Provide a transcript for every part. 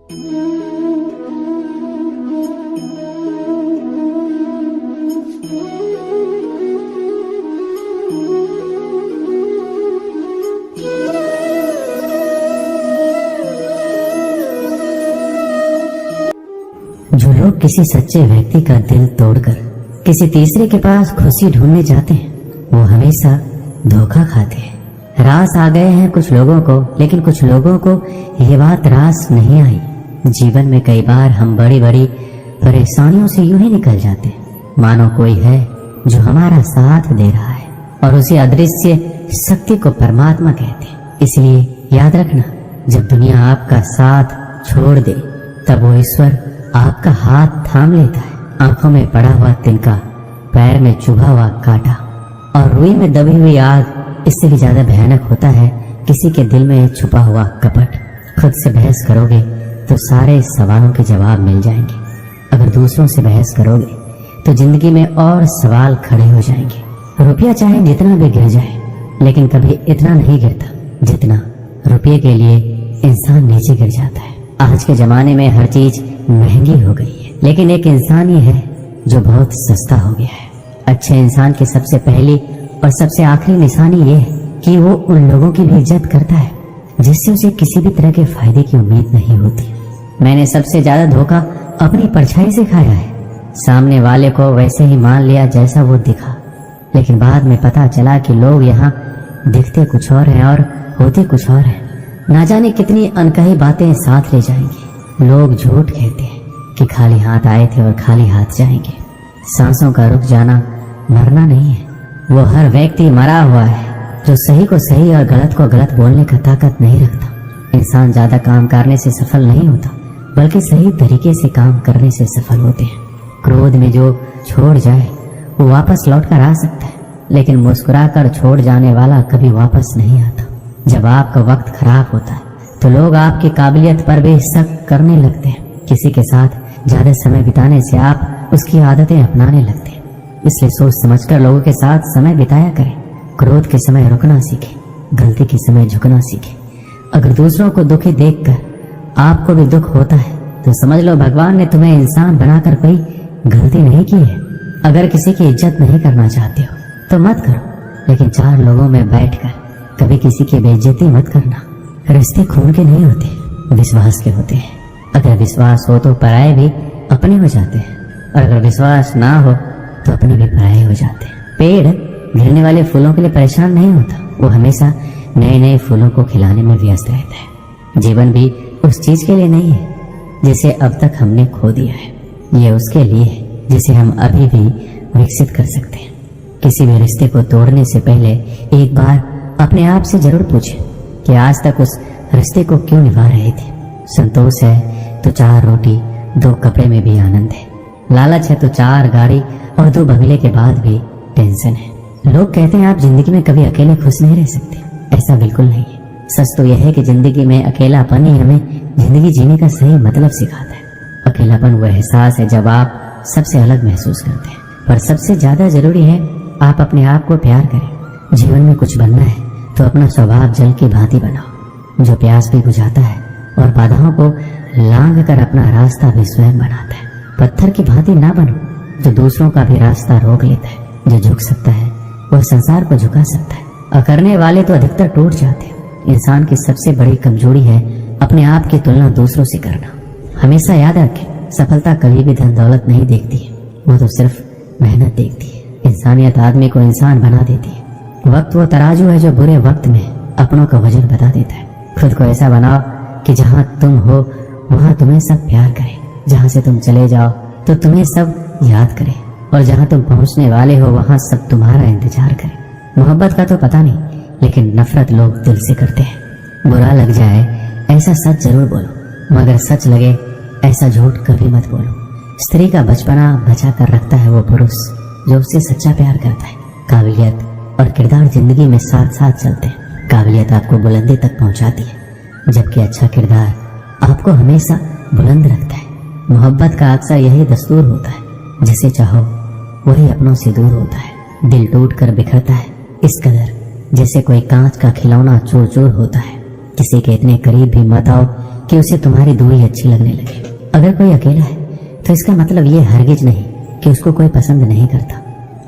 जो लोग किसी सच्चे व्यक्ति का दिल तोड़कर किसी तीसरे के पास खुशी ढूंढने जाते हैं, वो हमेशा धोखा खाते हैं। रास आ गए हैं कुछ लोगों को, लेकिन कुछ लोगों को ये बात रास नहीं आई। जीवन में कई बार हम बड़ी बड़ी परेशानियों से यूं ही निकल जाते हैं मानो कोई है जो हमारा साथ दे रहा है, और उसी अदृश्य शक्ति को परमात्मा कहते हैं। इसलिए याद रखना, जब दुनिया आपका साथ छोड़ दे तब वो ईश्वर आपका हाथ थाम लेता है। आंखों में पड़ा हुआ तिनका, पैर में चुभा हुआ कांटा और रुई में दबी हुई आग, इससे भी ज्यादा भयानक होता है किसी के दिल में छुपा हुआ कपट। खुद से बहस करोगे तो सारे सवालों के जवाब मिल जाएंगे। अगर दूसरों से बहस करोगे तो जिंदगी में और सवाल खड़े हो जाएंगे। रुपया चाहे जितना भी गिर जाए, लेकिन कभी इतना नहीं गिरता जितना रुपये के लिए इंसान नीचे गिर जाता है। आज के जमाने में हर चीज महंगी हो गई है, लेकिन एक इंसान ही है जो बहुत सस्ता हो गया है। अच्छे इंसान की सबसे पहली और सबसे आखिरी निशानी ये है कि वो उन लोगों की भी इज्जत करता है जिससे उसे किसी भी तरह के फायदे की उम्मीद नहीं होती। मैंने सबसे ज्यादा धोखा अपनी परछाई से खाया है। सामने वाले को वैसे ही मान लिया जैसा वो दिखा, लेकिन बाद में पता चला कि लोग यहाँ दिखते कुछ और हैं और होते कुछ और हैं। ना जाने कितनी अनकही बातें साथ ले जाएंगे। लोग झूठ कहते हैं कि खाली हाथ आए थे और खाली हाथ जाएंगे। सांसों का रुक जाना मरना नहीं है, वो हर व्यक्ति मरा हुआ है जो सही को सही और गलत को गलत बोलने का ताकत नहीं रखता। इंसान ज्यादा काम करने से सफल नहीं होता, बल्कि सही तरीके से काम करने से सफल होते हैं। क्रोध में जो छोड़ जाए वो वापस लौट कर आ सकता है, लेकिन मुस्कुरा कर छोड़ जाने वाला कभी वापस नहीं आता। जब आपका वक्त खराब होता है तो लोग आपकी काबिलियत पर भी शक करने लगते हैं। किसी के साथ ज्यादा समय बिताने से आप उसकी आदतें अपनाने लगते हैं। इसलिए सोच समझकर लोगों के साथ समय बिताया करें। क्रोध के समय रुकना सीखें, गलती के समय झुकना सीखें। अगर दूसरों को दुखी देखकर आपको भी दुख होता है तो समझ लो भगवान ने तुम्हें इंसान बनाकर कोई गलती नहीं की है। अगर किसी की इज्जत नहीं करना चाहते हो तो मत करो, लेकिन चार लोगों में बैठकर कभी किसी की बेइज्जती मत करना। रिश्ते खून के नहीं होते, विश्वास के होते हैं। अगर विश्वास हो तो पराये भी अपने हो जाते हैं, और अगर विश्वास ना हो तो अपने भी पराये हो जाते हैं। पेड़ गिरने वाले फूलों के लिए परेशान नहीं होता, वो हमेशा नए नए फूलों को खिलाने में व्यस्त रहता है। जीवन भी उस चीज के लिए नहीं है जिसे अब तक हमने खो दिया है, ये उसके लिए है जिसे हम अभी भी विकसित कर सकते हैं। किसी भी रिश्ते को तोड़ने से पहले एक बार अपने आप से जरूर पूछें कि आज तक उस रिश्ते को क्यों निभा रहे थे। संतोष है तो 4 रोटी 2 कपड़े में भी आनंद है। लालच है तो 4 गाड़ी और 2 बंगले के बाद भी टेंशन है। लोग कहते हैं आप जिंदगी में कभी अकेले खुश नहीं रह सकते, ऐसा बिल्कुल नहीं है। सच तो यह है कि जिंदगी में अकेलापन ही हमें जिंदगी जीने का सही मतलब सिखाता है। अकेलापन वह एहसास है जब आप सबसे अलग महसूस करते हैं, पर सबसे ज्यादा जरूरी है आप अपने आप को प्यार करें। जीवन में कुछ बनना है तो अपना स्वभाव जल की भांति बनाओ, जो प्यास भी बुझाता है और बाधाओं को लांघ कर अपना रास्ता भी स्वयं बनाता है। पत्थर की भांति ना बनो जो दूसरों का भी रास्ता रोक लेता है। जो झुक सकता है वह संसार को झुका सकता है, और करने वाले तो अधिकतर टूट जाते हैं। इंसान की सबसे बड़ी कमजोरी है अपने आप की तुलना दूसरों से करना। हमेशा याद रखें, सफलता कभी भी धन दौलत नहीं देखती है, वो तो सिर्फ मेहनत देखती है। इंसानियत आदमी को इंसान बना देती है। वक्त वो तराजू है जो बुरे वक्त में अपनों का वजन बता देता है। खुद को ऐसा बनाओ कि जहाँ तुम हो वहाँ तुम्हें सब प्यार करे, जहाँ से तुम चले जाओ तो तुम्हें सब याद करे, और जहाँ तुम पहुँचने वाले हो वहाँ सब तुम्हारा इंतजार करे। मोहब्बत का तो पता नहीं, लेकिन नफरत लोग दिल से करते हैं। बुरा लग जाए ऐसा सच जरूर बोलो, मगर सच लगे ऐसा झूठ कभी मत बोलो। स्त्री का बचपना बचा कर रखता है वो पुरुष जो उससे सच्चा प्यार करता है। काबिलियत और किरदार जिंदगी में साथ साथ चलते हैं। काबिलियत आपको बुलंदी तक पहुंचाती है, जबकि अच्छा किरदार आपको हमेशा बुलंद रखता है। मोहब्बत का अक्सर यही दस्तूर होता है, जिसे चाहो वही अपनों से दूर होता है। दिल टूट कर बिखरता है इस कदर जैसे कोई कांच का खिलौना चूर चूर होता है। किसी के इतने करीब भी मत आओ कि उसे तुम्हारी दूरी अच्छी लगने लगे। अगर कोई अकेला है तो इसका मतलब ये हरगिज नहीं कि उसको कोई पसंद नहीं करता,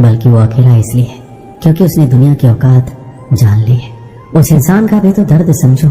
बल्कि वो अकेला इसलिए है क्योंकि उसने दुनिया की औकात जान ली है। उस इंसान का भी तो दर्द समझो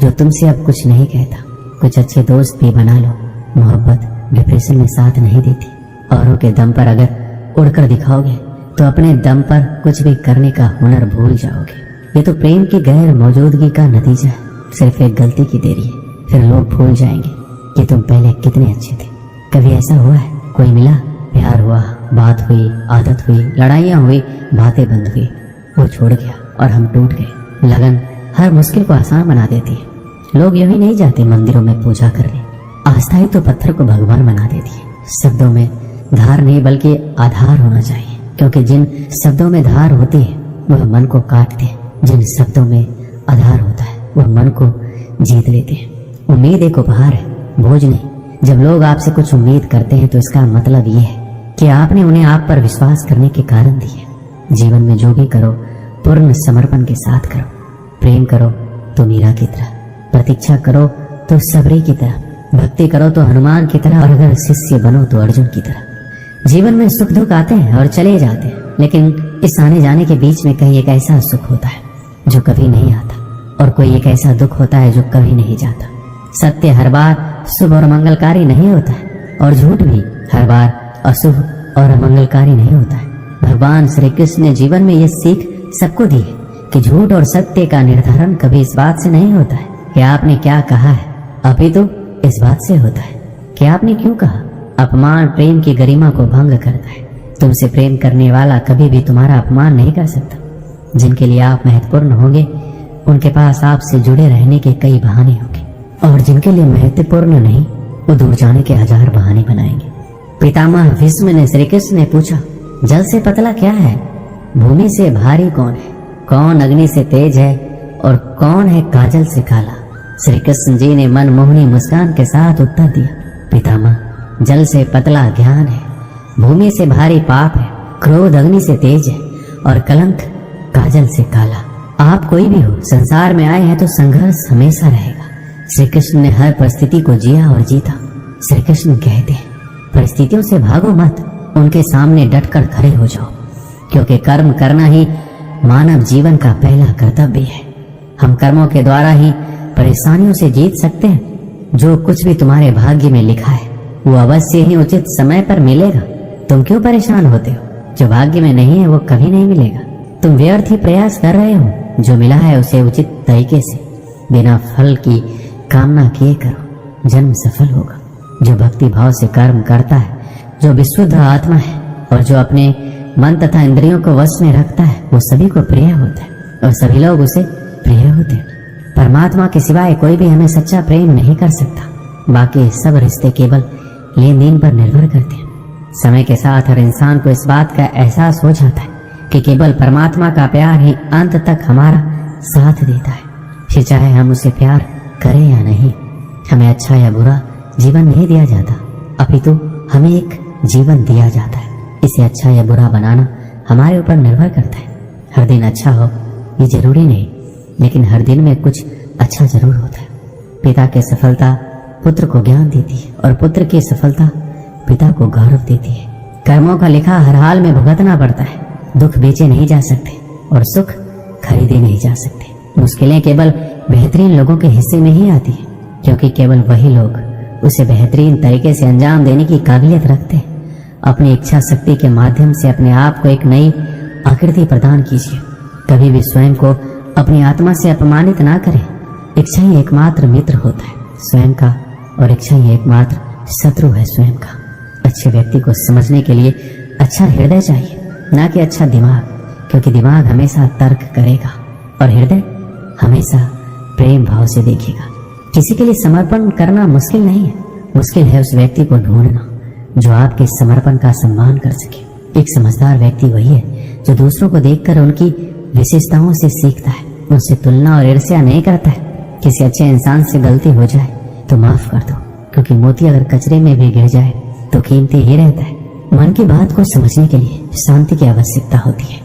जो तुमसे अब कुछ नहीं कहता। कुछ अच्छे दोस्त भी बना लो। मोहब्बत डिप्रेशन में साथ नहीं देती। औरों के दम पर अगर उड़कर दिखाओगे तो अपने दम पर कुछ भी करने का हुनर भूल जाओगे। ये तो प्रेम की गैर मौजूदगी का नतीजा है। सिर्फ एक गलती की देरी है, फिर लोग भूल जाएंगे कि तुम पहले कितने अच्छे थे। कभी ऐसा हुआ है कोई मिला, प्यार हुआ, बात हुई, आदत हुई, लड़ाइयाँ हुई, बातें बंद हुई, वो छोड़ गया और हम टूट गए। लगन हर मुश्किल को आसान बना देती है। लोग यूं ही नहीं जाते मंदिरों में पूजा करने। आस्था ही तो पत्थर को भगवान बना देती है। शब्दों में धार नहीं बल्कि आधार होना चाहिए, क्योंकि जिन शब्दों में धार होती है वह मन को काटते हैं, जिन शब्दों में आधार होता है वह मन को जीत लेते हैं। उम्मीद एक उपहार है, बोझ नहीं। जब लोग आपसे कुछ उम्मीद करते हैं तो इसका मतलब ये है कि आपने उन्हें आप पर विश्वास करने के कारण दी है। जीवन में जो भी करो पूर्ण समर्पण के साथ करो। प्रेम करो तो मीरा की तरह, प्रतीक्षा करो तो सबरी की तरह, भक्ति करो तो हनुमान की तरह, और अगर शिष्य बनो तो अर्जुन की तरह। जीवन में सुख दुख आते हैं और चले जाते हैं, लेकिन इस आने जाने के बीच में कहीं एक ऐसा सुख होता है जो कभी नहीं आता, और कोई एक ऐसा दुख होता है जो कभी नहीं जाता। सत्य हर बार शुभ और मंगलकारी नहीं होता है, और झूठ भी हर बार अशुभ और अमंगलकारी नहीं होता है। भगवान श्री कृष्ण ने जीवन में यह सीख सबको दी है कि झूठ और सत्य का निर्धारण कभी इस बात से नहीं होता है कि आपने क्या कहा है, अपितु इस बात से होता है कि आपने क्यों कहा। अपमान प्रेम की गरिमा को भंग करता है। तुमसे प्रेम करने वाला कभी भी तुम्हारा अपमान नहीं कर सकता। जिनके लिए आप महत्वपूर्ण होंगे उनके पास आपसे जुड़े रहने के कई बहाने होंगे, और जिनके लिए महत्वपूर्ण नहीं वो दूर जाने के हजार बहाने बनाएंगे। पितामह भीष्म ने श्री कृष्ण ने पूछा, जल से पतला क्या है, भूमि से भारी कौन है, कौन अग्नि से तेज है और कौन है काजल से काला। श्री कृष्ण जी ने मनमोहनी मुस्कान के साथ उत्तर दिया, पितामह जल से पतला ज्ञान है, भूमि से भारी पाप है, क्रोध अग्नि से तेज है और कलंक काजल से काला। आप कोई भी हो, संसार में आए हैं तो संघर्ष हमेशा रहेगा। श्री कृष्ण ने हर परिस्थिति को जिया और जीता। श्री कृष्ण कहते हैं, परिस्थितियों से भागो मत, उनके सामने डटकर खड़े हो जाओ, क्योंकि कर्म करना ही मानव जीवन का पहला कर्तव्य है। हम कर्मों के द्वारा ही परेशानियों से जीत सकते हैं। जो कुछ भी तुम्हारे भाग्य में लिखा है वो अवश्य ही उचित समय पर मिलेगा। तुम क्यों परेशान होते हो? जो भाग्य में नहीं है वो कभी नहीं मिलेगा। तुम व्यर्थ ही प्रयास कर रहे हो। जो मिला है उसे उचित तरीके से बिना फल की कामना किए करो, जन्म सफल होगा। जो भक्ति भाव से कर्म करता है, जो विशुद्ध आत्मा है और जो अपने मन तथा इंद्रियों को वश में रखता है, वो सभी को प्रिय होता है और सभी लोग उसे प्रिय होते हैं। परमात्मा के सिवाय कोई भी हमें सच्चा प्रेम नहीं कर सकता। बाकी सब रिश्ते केवल लेन देन पर निर्भर करते हैं। समय के साथ हर इंसान को इस बात का एहसास हो जाता है कि केवल परमात्मा का प्यार ही अंत तक हमारा साथ देता है। फिर चाहे हम उसे प्यार करें या नहीं, हमें अच्छा या बुरा जीवन नहीं दिया जाता, अपितु हमें एक जीवन दिया जाता है। इसे अच्छा या बुरा बनाना हमारे ऊपर निर्भर करता है। हर दिन अच्छा हो ये जरूरी नहीं, लेकिन हर दिन में कुछ अच्छा जरूर होता है। पिता की सफलता पुत्र को ज्ञान देती है और पुत्र की सफलता पिता को गौरव देती है। कर्मों का लिखा हर हाल में भुगतना पड़ता है। दुख बेचे नहीं जा सकते और सुख खरीदे नहीं जा सकते। मुश्किलें केवल बेहतरीन लोगों के हिस्से में ही आती है, क्योंकि केवल वही लोग उसे बेहतरीन तरीके से अंजाम देने की काबिलियत रखते हैं। अपनी इच्छा शक्ति के माध्यम से अपने आप को एक नई आकृति प्रदान कीजिए। कभी भी स्वयं को अपनी आत्मा से अपमानित ना करें। इच्छा ही एकमात्र मित्र होता है स्वयं का, और इच्छा ही एकमात्र शत्रु है स्वयं का। अच्छे व्यक्ति को समझने के लिए अच्छा हृदय चाहिए, ना कि अच्छा दिमाग, क्योंकि दिमाग हमेशा तर्क करेगा और हृदय हमेशा प्रेम भाव से देखेगा। किसी के लिए समर्पण करना मुश्किल नहीं है, मुश्किल है उस व्यक्ति को ढूंढना जो आपके समर्पण का सम्मान कर सके। एक समझदार व्यक्ति वही है जो दूसरों को देखकर उनकी विशेषताओं से सीखता है, उनसे तुलना और ईर्ष्या नहीं करता है। किसी अच्छे इंसान से गलती हो जाए तो माफ कर दो, क्योंकि मोती अगर कचरे में भी गिर जाए तो कीमती ही रहता है। मन की बात को समझने के लिए शांति की आवश्यकता होती है।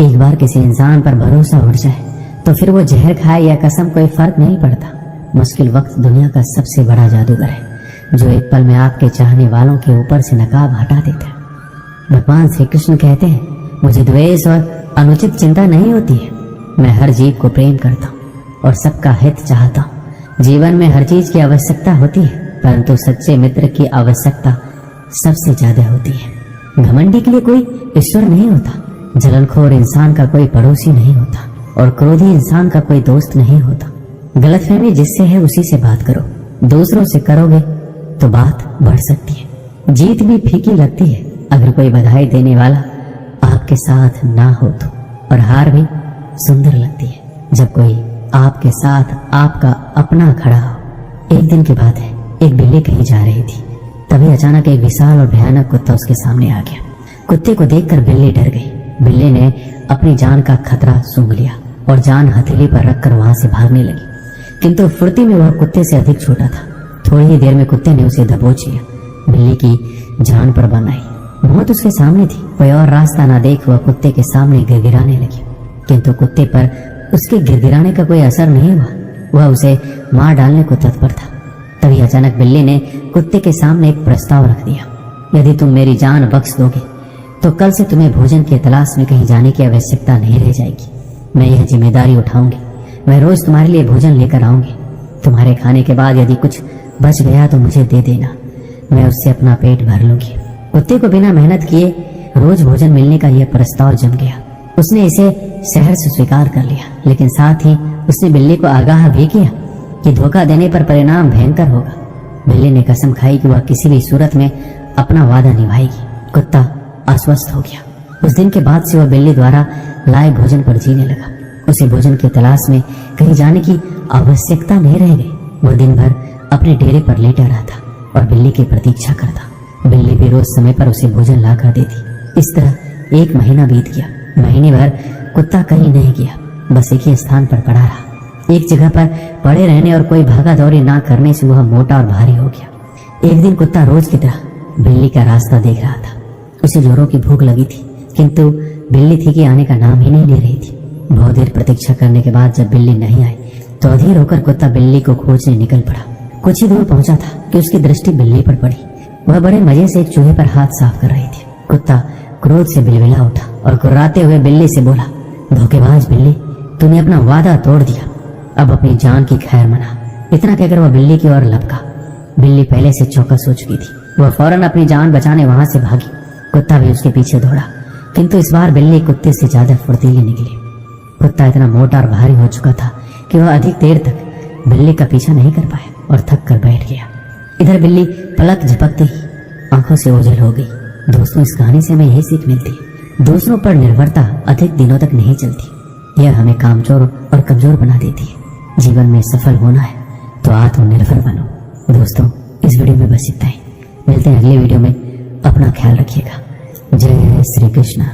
एक बार किसी इंसान पर भरोसा उठ जाए तो फिर वो जहर खाए या कसम कोई फर्क नहीं पड़ता। मुश्किल वक्त दुनिया का सबसे बड़ा जादूगर है, जो एक पल में आपके चाहने वालों के ऊपर से नकाब हटा देता है। भगवान श्री कृष्ण कहते हैं, मुझे द्वेष और अनुचित चिंता नहीं होती है। मैं हर जीव को प्रेम करता हूँ और सबका हित चाहता हूँ। जीवन में हर चीज की आवश्यकता होती है, परंतु सच्चे मित्र की आवश्यकता सबसे ज्यादा होती है। घमंडी के लिए कोई ईश्वर नहीं होता, जलनखोर इंसान का कोई पड़ोसी नहीं होता और क्रोधी इंसान का कोई दोस्त नहीं होता। गलतफहमी जिससे है उसी से बात करो, दूसरों से करोगे तो बात बढ़ सकती है। जीत भी फीकी लगती है अगर कोई बधाई देने वाला आपके साथ ना हो तो, और हार भी सुंदर लगती है जब कोई आपके साथ आपका अपना खड़ा हो। एक दिन की बात है, एक बिल्ली कहीं जा रही थी, तभी अचानक एक विशाल और भयानक कुत्ता उसके सामने आ गया। कुत्ते को देखकर बिल्ली डर गई। बिल्ली ने अपनी जान का खतरा सूंघ लिया और जान हथेली पर रखकर वहां से भागने लगी, किंतु फुर्ती में वह कुत्ते से अधिक छोटा था। थोड़ी ही देर में कुत्ते ने उसे दबोच लिया। बिल्ली की जान पर बन आई, मौत उसके सामने थी। कोई और रास्ता ना देख वह कुत्ते के सामने गिड़गिड़ाने लगी, किंतु कुत्ते पर उसके गिड़गिड़ाने का कोई असर नहीं हुआ। वह उसे मार डालने को तत्पर था। तभी अचानक बिल्ली ने कुत्ते के सामने एक प्रस्ताव रख दिया, यदि तुम मेरी जान बख्श दोगे तो कल से तुम्हें भोजन की तलाश में कहीं जाने की आवश्यकता नहीं रह जाएगी। मैं यह जिम्मेदारी उठाऊंगी। मैं रोज तुम्हारे लिए भोजन लेकर आऊंगी। तुम्हारे खाने के बाद यदि कुछ बच गया तो मुझे दे देना, मैं उससे अपना पेट भर लूंगी। कुत्ते को बिना मेहनत किए रोज भोजन मिलने का यह प्रस्ताव जम गया। उसने इसे शहर से स्वीकार कर लिया, लेकिन साथ ही उसने बिल्ली को आगाह भी किया कि धोखा देने पर परिणाम भयंकर होगा। बिल्ली ने कसम खाई कि वह किसी भी सूरत में अपना वादा निभाएगी। कुत्ता आश्वस्त हो गया। उस दिन के बाद से वह बिल्ली द्वारा लाए भोजन पर जीने लगा। उसे भोजन की तलाश में कहीं जाने की आवश्यकता नहीं रह गई। वह दिन भर अपने डेरे पर लेटा रहता और बिल्ली की प्रतीक्षा करता। बिल्ली भी रोज समय पर उसे भोजन ला कर देती। इस तरह एक महीना बीत गया। महीने भर कुत्ता कहीं नहीं गया, बस एक ही स्थान पर पड़ा रहा। एक जगह पर पड़े रहने और कोई भागा दौड़ी ना करने से वह मोटा और भारी हो गया। एक दिन कुत्ता रोज की तरह बिल्ली का रास्ता देख रहा था। उसे जोरों की भूख लगी थी, किंतु बिल्ली थी कि आने का नाम ही नहीं ले रही थी। बहुत देर प्रतीक्षा करने के बाद जब बिल्ली नहीं आई तो अधीर होकर कुत्ता बिल्ली को खोजने निकल पड़ा। कुछ ही दूर पहुंचा था कि उसकी दृष्टि बिल्ली पर पड़ी। वह बड़े मजे से एक चूहे पर हाथ साफ कर रही थी। कुत्ता क्रोध से बिलबिला उठा और कुर्राते हुए बिल्ली से बोला, धोखेबाज बिल्ली, तूने अपना वादा तोड़ दिया, अब अपनी जान की खैर मना। इतना कहकर वह बिल्ली की ओर लपका। बिल्ली पहले से चौकस हो चुकी थी। वह फौरन अपनी जान बचाने वहां से भागी। कुत्ता भी उसके पीछे दौड़ा, किंतु इस बार बिल्ली कुत्ते से ज्यादा फुर्तीली निकली। कुत्ता इतना मोटा और भारी हो चुका था कि वह अधिक देर तक बिल्ली का पीछा नहीं कर पाया और थक कर बैठ गया। इधर बिल्ली पलक झपकते ही आंखों से ओझल हो गई। दोस्तों, इस कहानी से हमें यही सीख मिलती है, दूसरों पर निर्भरता अधिक दिनों तक नहीं चलती। यह हमें कामचोर और कमजोर बना देती है। जीवन में सफल होना है तो आत्मनिर्भर बनो। दोस्तों, इस वीडियो में बस इतना ही। मिलते हैं अगले वीडियो में। अपना ख्याल रखिएगा। जय श्री कृष्ण।